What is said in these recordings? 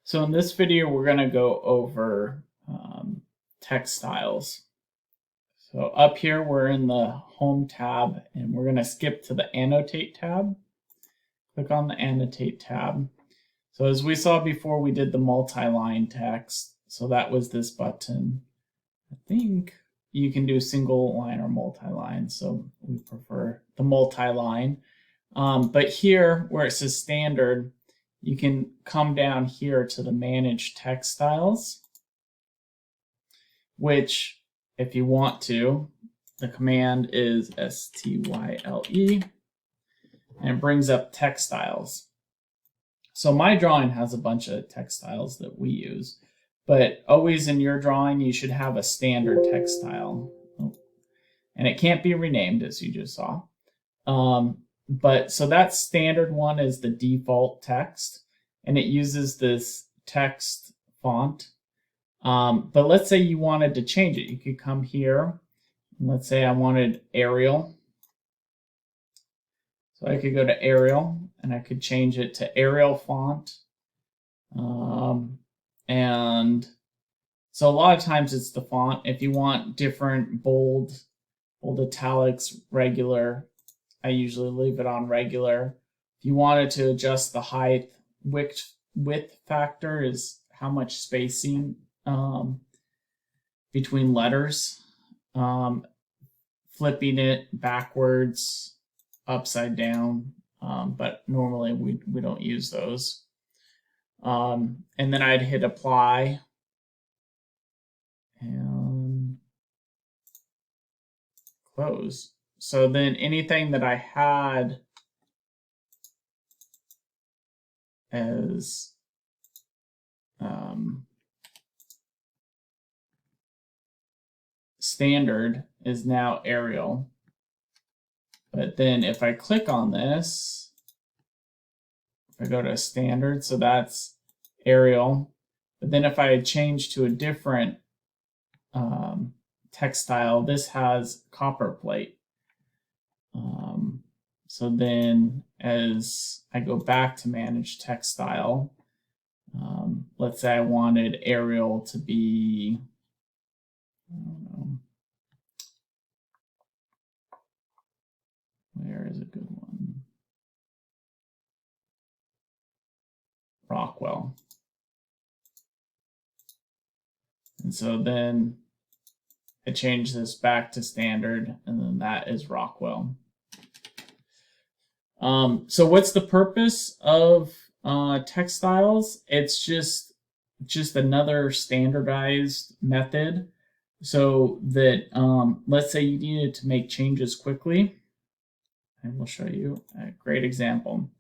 So in this video, we're going to go over text styles. So up here, we're in the Home tab, and we're going to skip to the Annotate tab. Click on the Annotate tab. So as we saw before, we did the multi-line text. So that was this button. I think you can do single line or multi-line, so we prefer the multi-line. But here, where it says standard, you can come down here to the Manage Text Styles, which, if you want to, the command is STYLE, and it brings up text styles. So my drawing has a bunch of text styles that we use, but always in your drawing, you should have a standard text style. And it can't be renamed, as you just saw. But so that standard one is the default text, and it uses this text font. But let's say you wanted to change it. You could come here, and let's say I wanted Arial. So I could go to Arial, and I could change it to Ariel Font. And so a lot of times it's the font. If you want different bold italics, regular, I usually leave it on regular. If you wanted to adjust the height, width factor is how much spacing between letters. Flipping it backwards, upside down, but normally we don't use those. And then I'd hit apply and close. So then anything that I had as standard is now Arial. But then if I click on this, if I go to standard, so that's Arial. But then if I change to a different text style, this has copperplate. So then as I go back to manage text style, let's say I wanted Arial to be, I don't know, where is a good one? Rockwell. And so then I change this back to standard, and then that is Rockwell. So what's the purpose of text styles? It's just another standardized method so that let's say you needed to make changes quickly. And we'll show you a great example.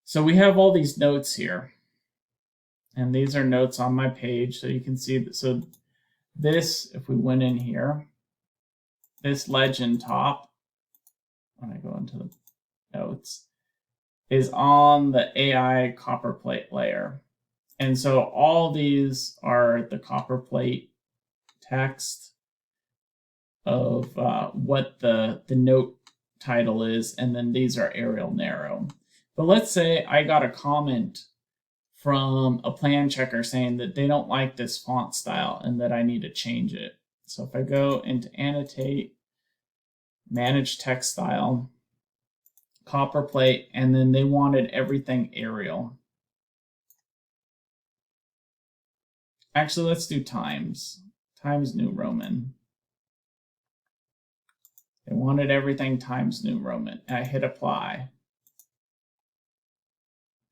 So we have all these notes here, and these are notes on my page, so you can see that. So this, if we went in here, this legend top, when I go into the notes, is on the AI copperplate layer. And so all these are the copperplate text of what the note title is, and then these are Arial narrow. But let's say I got a comment from a plan checker saying that they don't like this font style and that I need to change it. So if I go into Annotate, Manage Text Style, Copperplate, and then they wanted everything Arial. Actually, let's do Times New Roman. They wanted everything Times New Roman. I hit apply.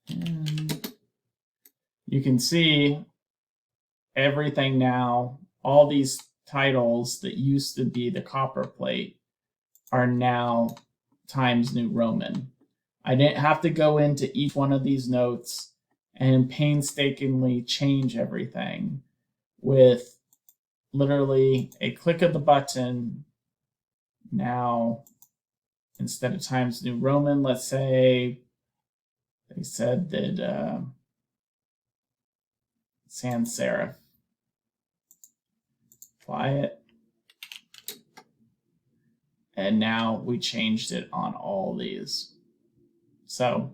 And you can see everything now, all these titles that used to be the copperplate are now Times New Roman. I didn't have to go into each one of these notes and painstakingly change everything. With literally a click of the button, now instead of Times New Roman, let's say they said that sans serif. Apply it. And now we changed it on all these. So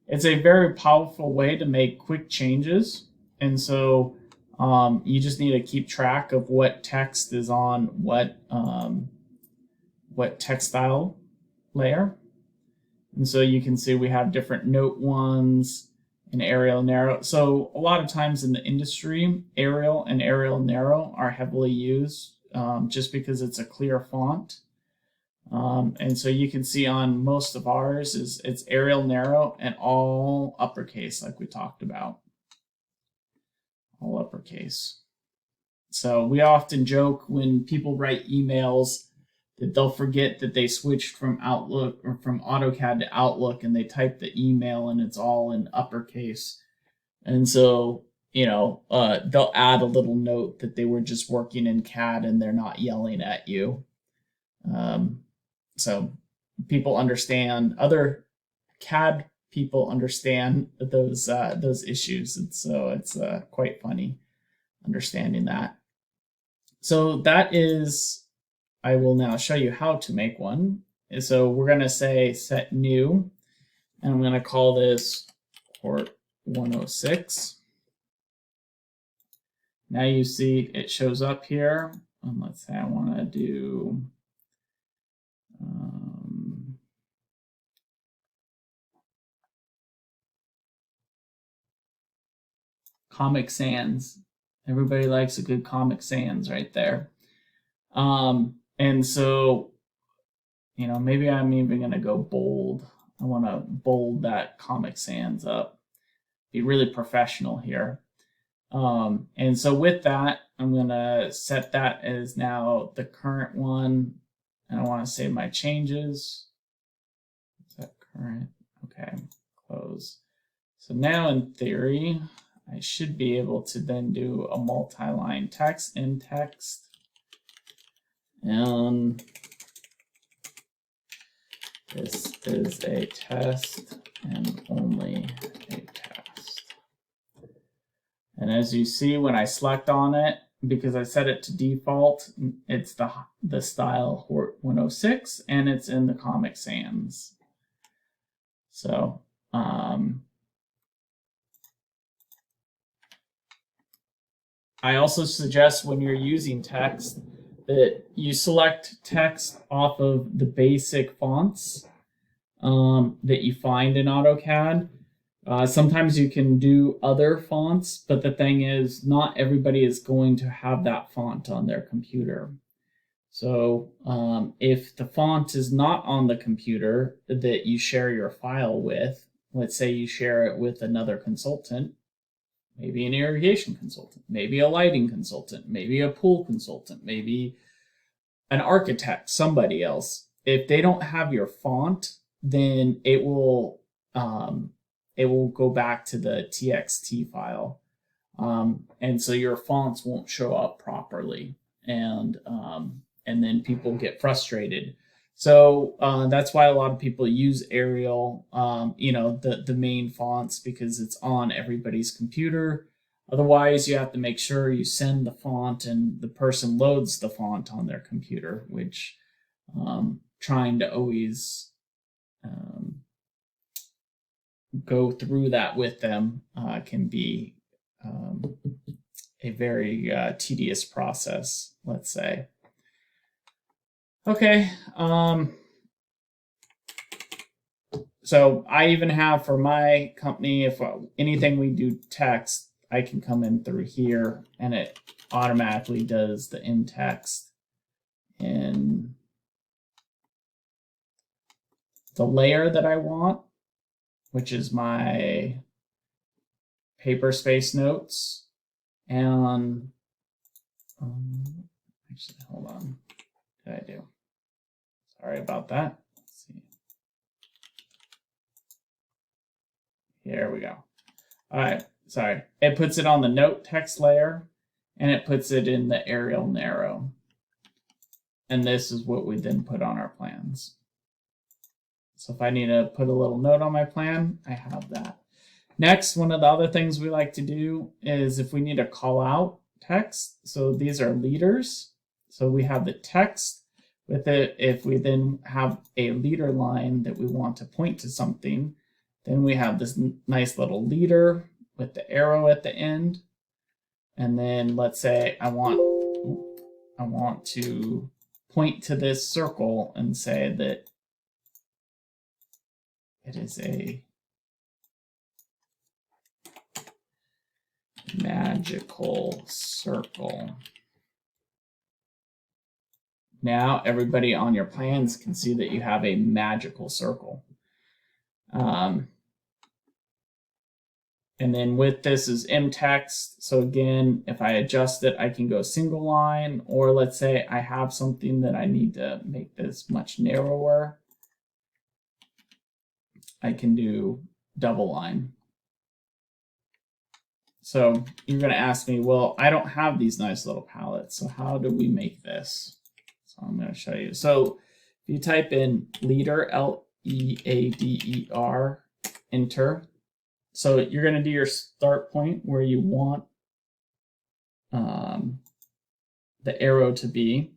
it's a very powerful way to make quick changes And so you just need to keep track of what text is on what text style layer. And so you can see we have different note ones and Arial narrow. So a lot of times in the industry, Arial and Arial narrow are heavily used just because it's a clear font. And so you can see on most of ours it's Arial narrow and all uppercase, like we talked about. All uppercase. So we often joke when people write emails that they'll forget that they switched from Outlook or from AutoCAD to Outlook, and they type the email and it's all in uppercase. And so, they'll add a little note that they were just working in CAD and they're not yelling at you. So people understand, other CAD people understand those issues, and so it's quite funny understanding that. So that is, I will now show you how to make one. So we're going to say set new, and I'm going to call this port 106. Now you see it shows up here. And let's say I want to do Comic Sans. Everybody likes a good Comic Sans right there. And so, maybe I'm even going to go bold. I want to bold that Comic Sans up. Be really professional here. And so with that, I'm going to set that as now the current one. And I want to save my changes. Is that current? Okay, close. So now in theory, I should be able to then do a multi-line text in text. And this is a test and only a test. And as you see, when I select on it, because I set it to default, it's the style 106, and it's in the Comic Sans. So I also suggest when you're using text that you select text off of the basic fonts that you find in AutoCAD. Sometimes you can do other fonts, but the thing is, not everybody is going to have that font on their computer. So if the font is not on the computer that you share your file with, let's say you share it with another consultant, maybe an irrigation consultant, maybe a lighting consultant, maybe a pool consultant, maybe an architect, somebody else. If they don't have your font, then it will go back to the TXT file. And so your fonts won't show up properly. And then people get frustrated. So that's why a lot of people use Arial, the main fonts, because it's on everybody's computer. Otherwise, you have to make sure you send the font and the person loads the font on their computer, which trying to always go through that with them can be a very tedious process, let's say. Okay. So I even have for my company, if anything we do text, I can come in through here and it automatically does the in text in the layer that I want, which is my paper space notes. And actually, hold on. What did I do? Sorry about that. Let's see. Here we go. All right. Sorry. It puts it on the note text layer, and it puts it in the Arial narrow. And this is what we then put on our plans. So if I need to put a little note on my plan, I have that. Next, one of the other things we like to do is if we need to call out text. So these are leaders. So we have the text with it. If we then have a leader line that we want to point to something, then we have this nice little leader with the arrow at the end. And then let's say I want to point to this circle and say that it is a magical circle. Now everybody on your plans can see that you have a magical circle. And then with this is mText. So again, if I adjust it, I can go single line, or let's say I have something that I need to make this much narrower. I can do double line. So you're going to ask me, well, I don't have these nice little palettes. So how do we make this? So I'm going to show you. So if you type in leader, Leader, enter. So you're going to do your start point where you want the arrow to be.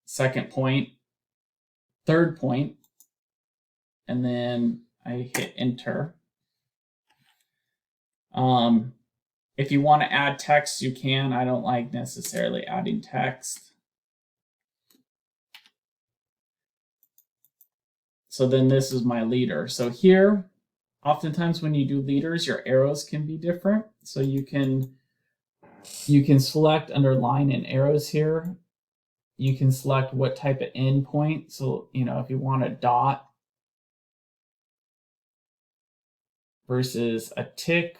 Second point, third point, and then I hit enter. If you want to add text, you can. I don't like necessarily adding text. So then this is my leader. So here, oftentimes when you do leaders, your arrows can be different. So you can select under line and arrows here. You can select what type of endpoint. So, if you want a dot versus a tick,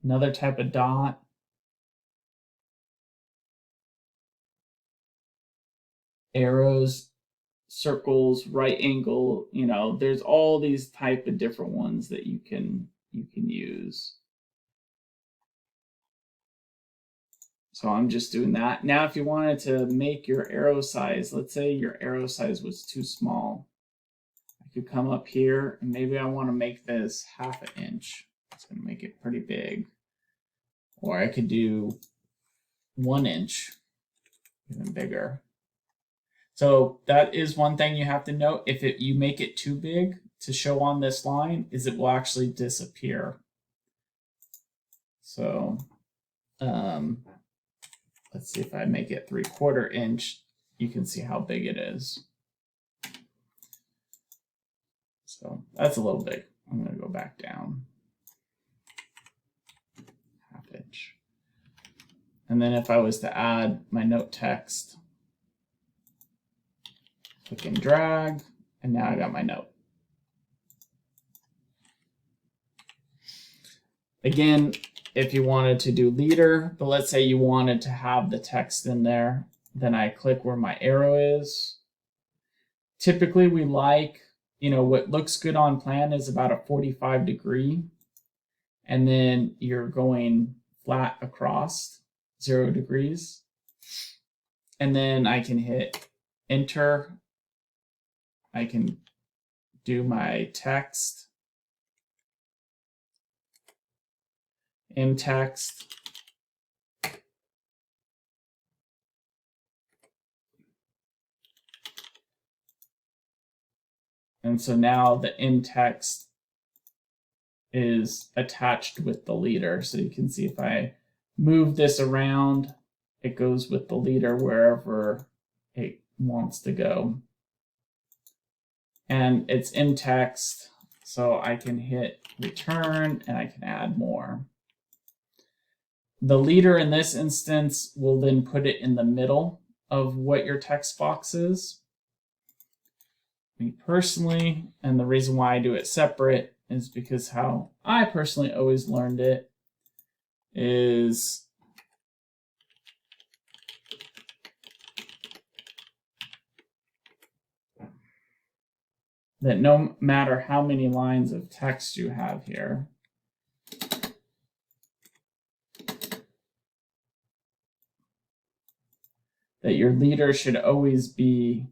another type of dot, arrows, circles, right angle, there's all these type of different ones that you can use. So I'm just doing that. Now, if you wanted to make your arrow size, let's say your arrow size was too small, I could come up here and maybe I want to make this 1/2 inch. It's going to make it pretty big. Or I could do 1 inch, even bigger. So that is one thing you have to note. If you make it too big to show on this line, is it will actually disappear. So let's see if I make it 3/4 inch, you can see how big it is. So that's a little big. I'm going to go back down 1/2 inch. And then if I was to add my note text, click and drag, and now I got my note. Again, if you wanted to do leader, but let's say you wanted to have the text in there, then I click where my arrow is. Typically we like, what looks good on plan is about a 45 degree, and then you're going flat across 0 degrees. And then I can hit enter. I can do my text, mText, and so now the mText is attached with the leader. So you can see if I move this around, it goes with the leader wherever it wants to go. And it's mText, so I can hit return and I can add more. The leader in this instance will then put it in the middle of what your text box is. Me personally, and the reason why I do it separate is because how I personally always learned it is that no matter how many lines of text you have here, that your leader should always be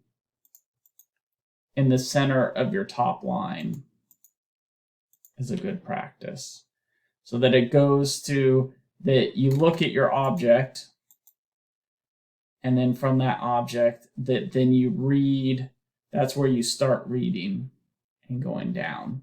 in the center of your top line is a good practice. So that it goes to that you look at your object, and then from that object, that then you read, that's where you start reading and going down.